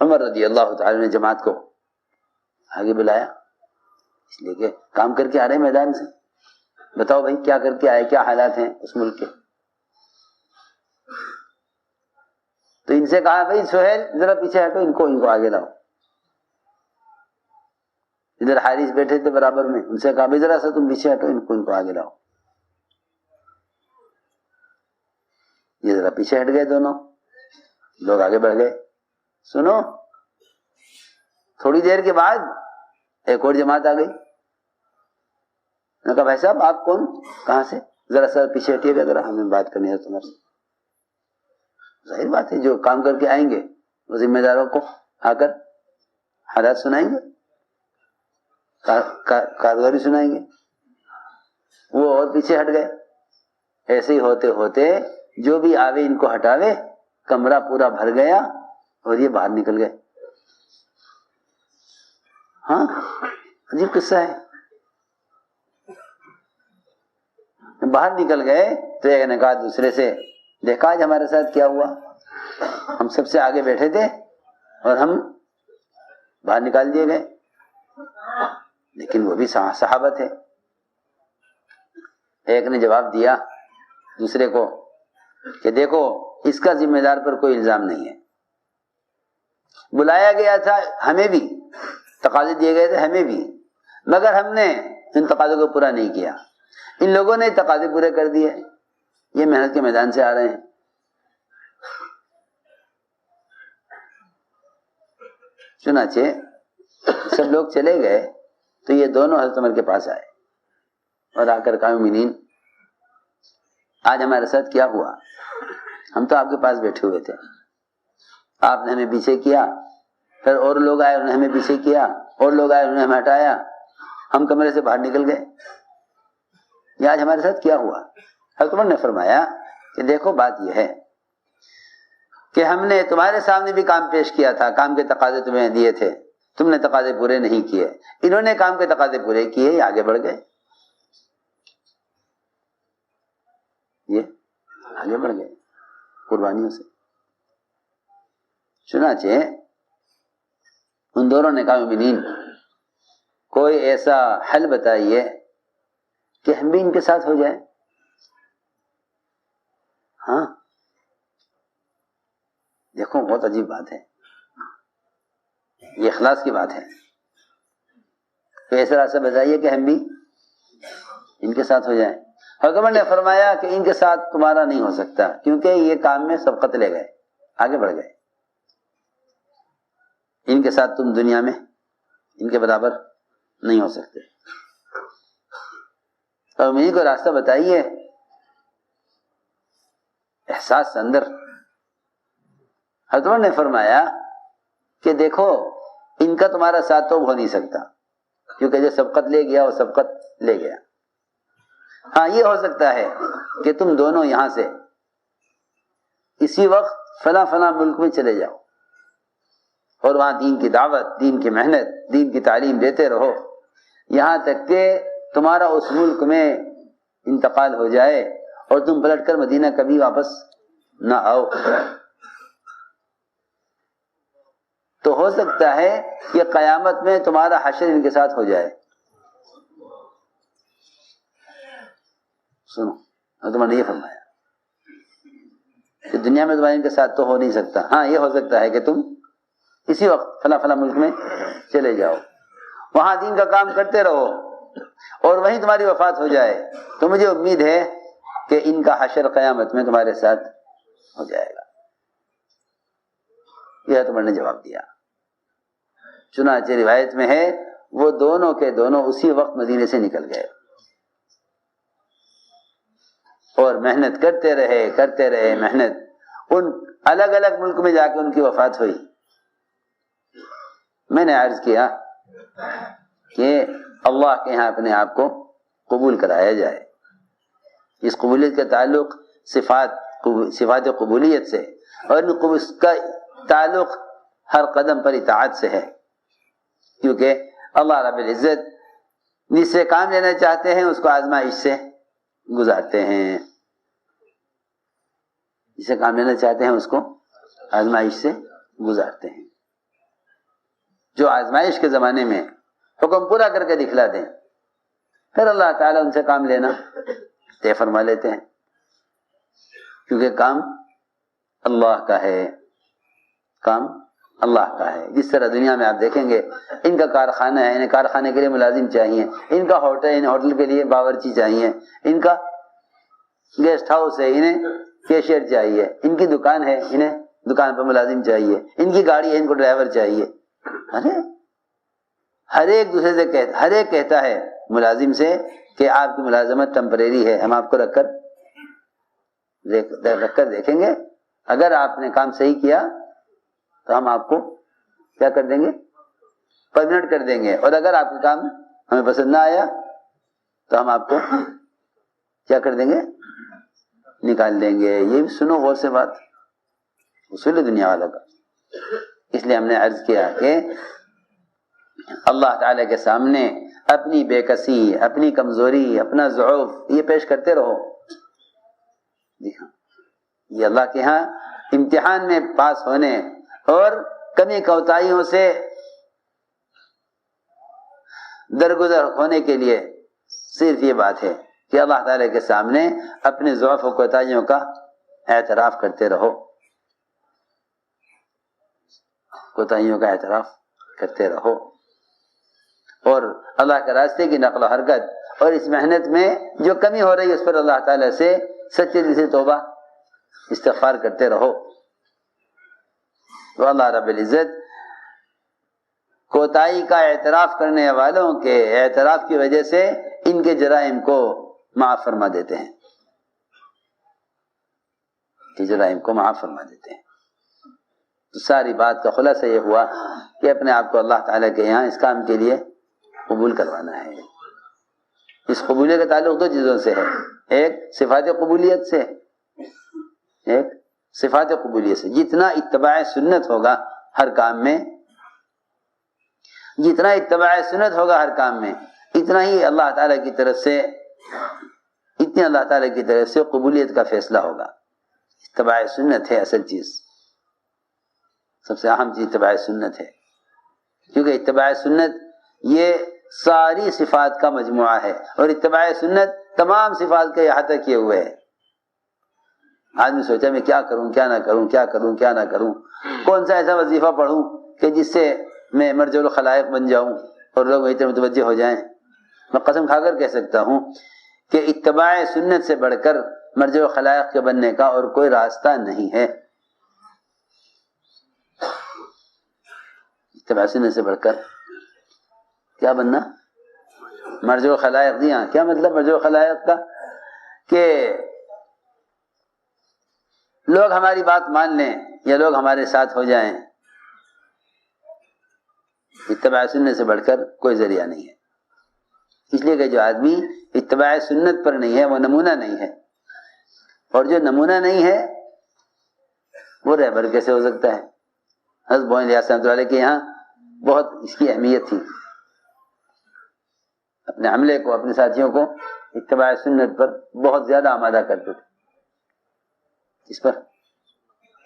عمر رضی اللہ تعالی نے جماعت کو آگے بلایا، اس لیے کہ کام کر کے آ رہے میدان سے، بتاؤ بھائی کیا کر کے آئے، کیا حالات ہیں اس ملک کے. تو ان سے کہا بھائی سہیل ذرا پیچھے ہٹو، ان کو آگے لاؤ. ادھر حارث بیٹھے تھے برابر میں، ان سے کہا بھائی ذرا سا تم پیچھے ہٹو، ان کو آگے لاؤ. یہ ذرا پیچھے ہٹ گئے، دونوں لوگ آگے بڑھ گئے. سنو، تھوڑی دیر کے بعد ایک اور جماعت آ گئی. میں نے کہا بھائی صاحب آپ کون، کہاں سے، ذرا سا پیچھے ہٹیے گا، ذرا ہمیں بات کرنی ہے تمہارے سے. ظاہر بات ہے جو کام کر کے آئیں گے وہ ذمہ داروں کو آ کر حالات سنائیں گے، کارگزاری سنائیں گے. وہ اور پیچھے ہٹ گئے. ایسے ہی ہوتے ہوتے جو بھی آوے ان کو ہٹاوے، کمرہ پورا بھر گیا اور یہ باہر نکل گئے. ہاں عجیب قصہ ہے. باہر نکل گئے تو ایک نے کہا دوسرے سے، دیکھا آج ہمارے ساتھ کیا ہوا، ہم سب سے آگے بیٹھے تھے اور ہم باہر نکال دیے گئے. لیکن وہ بھی صحابہ تھے. ایک نے جواب دیا دوسرے کو کہ دیکھو اس کا ذمہ دار پر کوئی الزام نہیں ہے، بلایا گیا تھا ہمیں بھی، تقاضے دیے گئے تھے ہمیں بھی، مگر ہم نے ان تقاضوں کو پورا نہیں کیا. ان لوگوں نے تقاضے پورے کر دیے، یہ محنت کے میدان سے آ رہے ہیں. چنانچہ سب لوگ چلے گئے تو یہ دونوں حضرت عمر کے پاس آئے اور آ کر کہا مومنین آج ہمارے ساتھ کیا ہوا، ہم تو آپ کے پاس بیٹھے ہوئے تھے، آپ نے ہمیں پیچھے کیا، پھر اور لوگ آئے انہوں نے ہمیں پیچھے کیا، اور لوگ آئے انہوں نے ہمیں ہٹایا، ہم کمرے سے باہر نکل گئے، یہ آج ہمارے ساتھ کیا ہوا. حضرت عمر نے فرمایا کہ دیکھو بات یہ ہے کہ ہم نے تمہارے سامنے بھی کام پیش کیا تھا، کام کے تقاضے تمہیں دیے تھے، تم نے تقاضے پورے نہیں کیے، انہوں نے کام کے تقاضے پورے کیے، یہ آگے بڑھ گئے، یہ آگے بڑھ گئے قربانیوں سے. چنانچہ ان دونوں نے کہا مومنین کوئی ایسا حل بتائیے کہ ہم بھی ان کے ساتھ ہو جائیں. ہاں دیکھو بہت عجیب بات ہے، یہ اخلاص کی بات ہے. تو ایسا راستہ بتائیے کہ ہم بھی ان کے ساتھ ہو جائیں. حضرت عمر نے فرمایا کہ ان کے ساتھ تمہارا نہیں ہو سکتا، کیونکہ یہ کام میں سبقت لے گئے، آگے بڑھ گئے. ان کے ساتھ تم دنیا میں ان کے برابر نہیں ہو سکتے. اور مجھے کو راستہ بتائیے. احساس اندر حضرت عمر نے فرمایا کہ دیکھو ان کا تمہارا ساتھ تو ہو نہیں سکتا، کیونکہ جو سبقت لے گیا وہ سبقت لے گیا. ہاں یہ ہو سکتا ہے کہ تم دونوں یہاں سے اسی وقت فلاں فلاں ملک میں چلے جاؤ اور وہاں دین کی دعوت، دین کی محنت، دین کی تعلیم دیتے رہو یہاں تک کہ تمہارا اس ملک میں انتقال ہو جائے اور تم پلٹ کر مدینہ کبھی واپس نہ آؤ. تو ہو سکتا ہے کہ قیامت میں تمہارا حشر ان کے ساتھ ہو جائے. سنو تمہارا نے یہ فرمایا کہ دنیا میں تمہارے ان کے ساتھ تو ہو نہیں سکتا. ہاں یہ ہو سکتا ہے کہ تم اسی وقت فلاں فلاں ملک میں چلے جاؤ، وہاں دین کا کام کرتے رہو اور وہیں تمہاری وفات ہو جائے، تو مجھے امید ہے کہ ان کا حشر قیامت میں تمہارے ساتھ ہو جائے گا. یہ تمہارے نے جواب دیا. چنانچہ روایت میں ہے وہ دونوں کے دونوں اسی وقت مدینے سے نکل گئے اور محنت کرتے رہے محنت. ان الگ الگ ملک میں جا کے ان کی وفات ہوئی. میں نے عرض کیا کہ اللہ کے یہاں اپنے آپ کو قبول کرایا جائے. اس قبولیت کا تعلق صفات قبولیت سے، اور اس کا تعلق ہر قدم پر اطاعت سے ہے، کیونکہ اللہ رب العزت جس سے کام لینا چاہتے ہیں اس کو آزمائش سے گزارتے ہیں، جسے کام لینا چاہتے ہیں اس کو آزمائش سے گزارتے ہیں. جو آزمائش کے زمانے میں حکم پورا کر کے دکھلا دیں، پھر اللہ تعالیٰ ان سے کام لینا طے فرما لیتے ہیں، کیونکہ کام اللہ کا ہے، کام اللہ کا ہے۔ جس طرح دنیا میں آپ دیکھیں گے ان کا کارخانہ ہے، انہیں کارخانے کے لیے ملازم چاہیے، ان کا ہوٹل ہے، انہیں ہوٹل کے لیے باورچی چاہیے، ان کا گیسٹ ہاؤس ہے، انہیں کیشیئر چاہیے، ان کی دکان ہے، انہیں دکان پر ملازم چاہیے، ان کی گاڑی ہے، ان کو ڈرائیور چاہیے۔ ارے ہر ایک دوسرے سے ہر ایک کہتا ہے ملازم سے کہ آپ کی ملازمت ٹیمپریری ہے، ہم آپ کو رکھ کر دیکھیں گے، اگر آپ نے کام صحیح کیا تو ہم آپ کو کیا کر دیں گے، پرمنٹ کر دیں گے، اور اگر آپ کا کام ہمیں پسند نہ آیا تو ہم آپ کو کیا کر دیں گے، نکال دیں گے۔ یہ بھی سنو غور سے بات، اصول ہے دنیا والوں کا۔ اس لیے ہم نے عرض کیا کہ اللہ تعالی کے سامنے اپنی بے کسی، اپنی کمزوری، اپنا ضعف یہ پیش کرتے رہو۔ یہ اللہ کے ہاں امتحان میں پاس ہونے اور کمی کوتاہیوں سے درگزر ہونے کے لیے صرف یہ بات ہے کہ اللہ تعالی کے سامنے اپنے ضعف و کوتاہیوں کا اعتراف کرتے رہو، کوتاہیوں کا اعتراف کرتے رہو، اور اللہ کے راستے کی نقل و حرکت اور اس محنت میں جو کمی ہو رہی ہے اس پر اللہ تعالی سے سچے دل سے توبہ استغفار کرتے رہو، تو اللہ رب العزت کوتاہی کا اعتراف کرنے والوں کے اعتراف کی وجہ سے ان کے جرائم کو معاف فرما دیتے ہیں، کہ جرائم کو معاف فرما دیتے ہیں۔ تو ساری بات کا خلاصہ یہ ہوا کہ اپنے آپ کو اللہ تعالیٰ کے یہاں اس کام کے لیے قبول کروانا ہے۔ اس قبولیت کا تعلق دو چیزوں سے ہے، ایک صفات قبولیت سے، ایک صفات قبولیت سے۔ جتنا اتباع سنت ہوگا ہر کام میں، جتنا اتباع سنت ہوگا ہر کام میں، اتنا ہی اللہ تعالیٰ کی طرف سے، اتنی اللہ تعالیٰ کی طرف سے قبولیت کا فیصلہ ہوگا۔ اتباع سنت ہے اصل چیز، سب سے اہم چیز اتباع سنت ہے، کیونکہ اتباع سنت یہ ساری صفات کا مجموعہ ہے، اور اتباع سنت تمام صفات کا احاطہ کیے ہوئے ہے۔ آدمی سوچا میں کیا کروں کیا نہ کروں، کیا کروں کیا نہ کروں، کون سا ایسا وظیفہ پڑھوں کہ جس سے میں مرجع الخلائق بن جاؤں اور لوگ میری طرف متوجہ ہو جائیں۔ میں قسم کھا کر کہہ سکتا ہوں کہ اتباع سنت سے بڑھ کر مرجع الخلائق کے بننے کا اور کوئی راستہ نہیں ہے۔ اتباع سنت سے بڑھ کر کیا بننا؟ مرجع الخلائق۔ جی ہاں، کیا مطلب مرجع الخلائق کا؟ کہ لوگ ہماری بات مان لیں یا لوگ ہمارے ساتھ ہو جائیں، اتباع سنت سے بڑھ کر کوئی ذریعہ نہیں ہے۔ اس لیے کہ جو آدمی اتباع سنت پر نہیں ہے وہ نمونہ نہیں ہے، اور جو نمونہ نہیں ہے وہ رہبر کیسے ہو سکتا ہے؟ حضرت بوئن الیاس رحمۃ اللہ علیہ کے یہاں بہت اس کی اہمیت تھی، اپنے عملے کو، اپنے ساتھیوں کو اتباع سنت پر بہت زیادہ آمادہ کرتے تھے۔ اس پر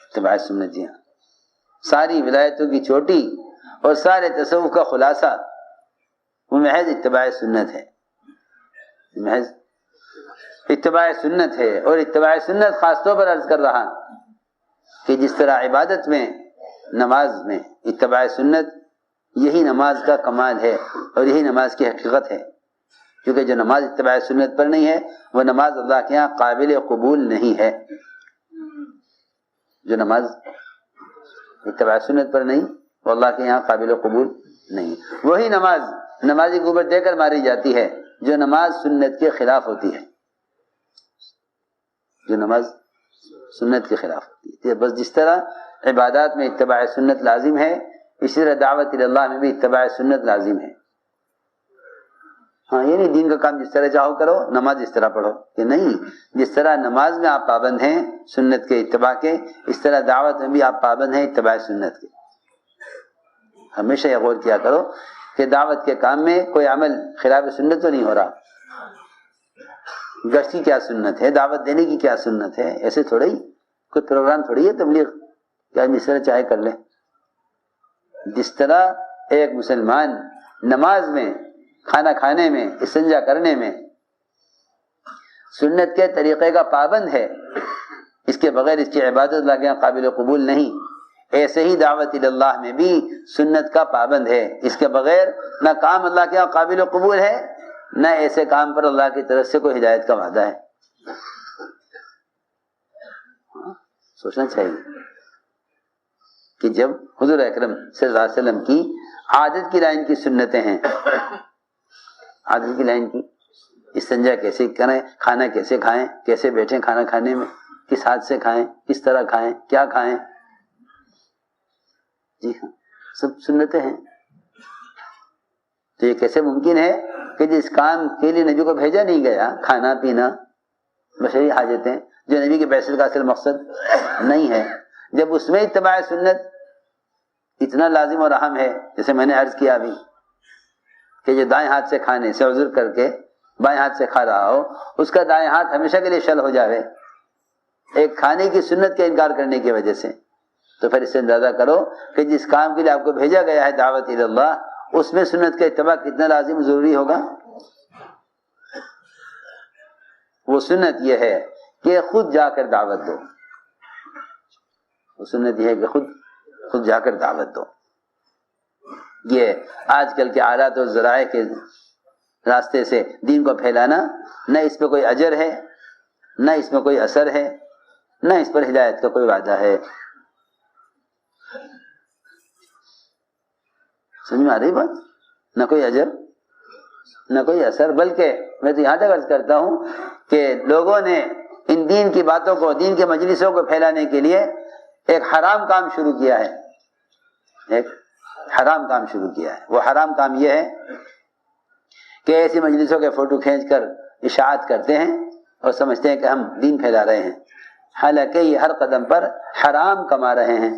اتباع سنت، جی ہاں، ساری ولایتوں کی چوٹی اور سارے تصوف کا خلاصہ وہ محض اتباع سنت ہے، محض اتباع سنت ہے۔ اور اتباع سنت خاص طور پر عرض کر رہا کہ جس طرح عبادت میں، نماز میں اتباع سنت، یہی نماز کا کمال ہے اور یہی نماز کی حقیقت ہے، کیونکہ جو نماز اتباع سنت پر نہیں ہے وہ نماز اللہ کے یہاں قابل قبول نہیں ہے۔ جو نماز اتباع سنت پر نہیں وہ اللہ کے یہاں قابل قبول نہیں۔ وہی نماز نمازی کو اوپر دے کر ماری جاتی ہے جو نماز سنت کے خلاف ہوتی ہے، جو نماز سنت کے خلاف ہوتی ہے۔ بس جس طرح عبادات میں اتباع سنت لازم ہے، اسی طرح دعوت اللہ میں بھی اتباع سنت لازم ہے۔ ہاں، یہ نہیں دین کا کام جس طرح چاہو کرو، نماز اس طرح پڑھو، یہ نہیں۔ جس طرح نماز میں آپ پابند ہیں سنت کے اتباع کے، اس طرح دعوت میں بھی آپ پابند ہیں اتباع سنت کے۔ ہمیشہ یہ غور کیا کرو کہ دعوت کے کام میں کوئی عمل خلاف سنت تو نہیں ہو رہا۔ گشت کی کیا سنت ہے، دعوت دینے کی کیا سنت ہے، ایسے تھوڑا ہی کوئی پروگرام تھوڑی ہے تبلیغ کہ آدمی اس طرح چاہے کر لے۔ جس طرح ایک مسلمان نماز میں، کھانا کھانے میں، استنجا کرنے میں سنت کے طریقے کا پابند ہے، اس کے بغیر اس کی عبادت اللہ کے یہاں قابل قبول نہیں، ایسے ہی دعوت اللہ میں بھی سنت کا پابند ہے، اس کے بغیر نہ کام اللہ کے یہاں قابل قبول ہے، نہ ایسے کام پر اللہ کی طرف سے کوئی ہدایت کا وعدہ ہے۔ سوچنا چاہیے کہ جب حضور اکرم صلی اللہ علیہ وسلم کی عادت کی لائن کی سنتیں ہیں، عادت کی لائن کی، استنجا کیسے کریں، کھانا کیسے کھائیں، کیسے بیٹھیں کھانا کھانے میں، کس ہاتھ سے کھائیں، کس طرح کھائیں، کیا کھائیں، جی ہاں سب سنتیں ہیں۔ تو یہ کیسے ممکن ہے کہ جس کام کے لیے نبی کو بھیجا نہیں گیا، کھانا پینا بشری حاجتیں جو نبی کی بعثت کا اصل مقصد نہیں ہے، جب اس میں اتباع سنت اتنا لازم اور اہم ہے، جیسے میں نے عرض کیا ابھی کہ جو دائیں ہاتھ سے کھانے سے عذر کر کے بائیں ہاتھ سے کھا رہا ہو، اس کا دائیں ہاتھ ہمیشہ کے لیے شل ہو جاوے ایک کھانے کی سنت کے انکار کرنے کی وجہ سے، تو پھر اس سے اندازہ کرو کہ جس کام کے لیے آپ کو بھیجا گیا ہے دعوت اللہ، اس میں سنت کا اتباع کتنا لازم ضروری ہوگا۔ وہ سنت یہ ہے کہ خود جا کر دعوت دو، وہ سنت یہ ہے کہ خود جا کر دعوت دو۔ یہ آج کل کے آلات اور ذرائع کے راستے سے دین کو پھیلانا، نہ اس پہ کوئی اجر ہے، نہ اس میں کوئی اثر ہے، نہ اس پر ہدایت کا کوئی وعدہ ہے۔ سمجھ میں آ رہی بات؟ نہ کوئی اجر، نہ کوئی اثر، بلکہ میں تو یہاں تک عرض کرتا ہوں کہ لوگوں نے ان دین کی باتوں کو، دین کے مجلسوں کو پھیلانے کے لیے ایک حرام کام شروع کیا ہے، ایک حرام کام شروع کیا ہے۔ وہ حرام کام یہ ہے کہ ایسی مجلسوں کے فوٹو کھینچ کر اشاعت کرتے ہیں اور سمجھتے ہیں کہ ہم دین پھیلا رہے ہیں، حالانکہ یہ ہر قدم پر حرام کما رہے ہیں۔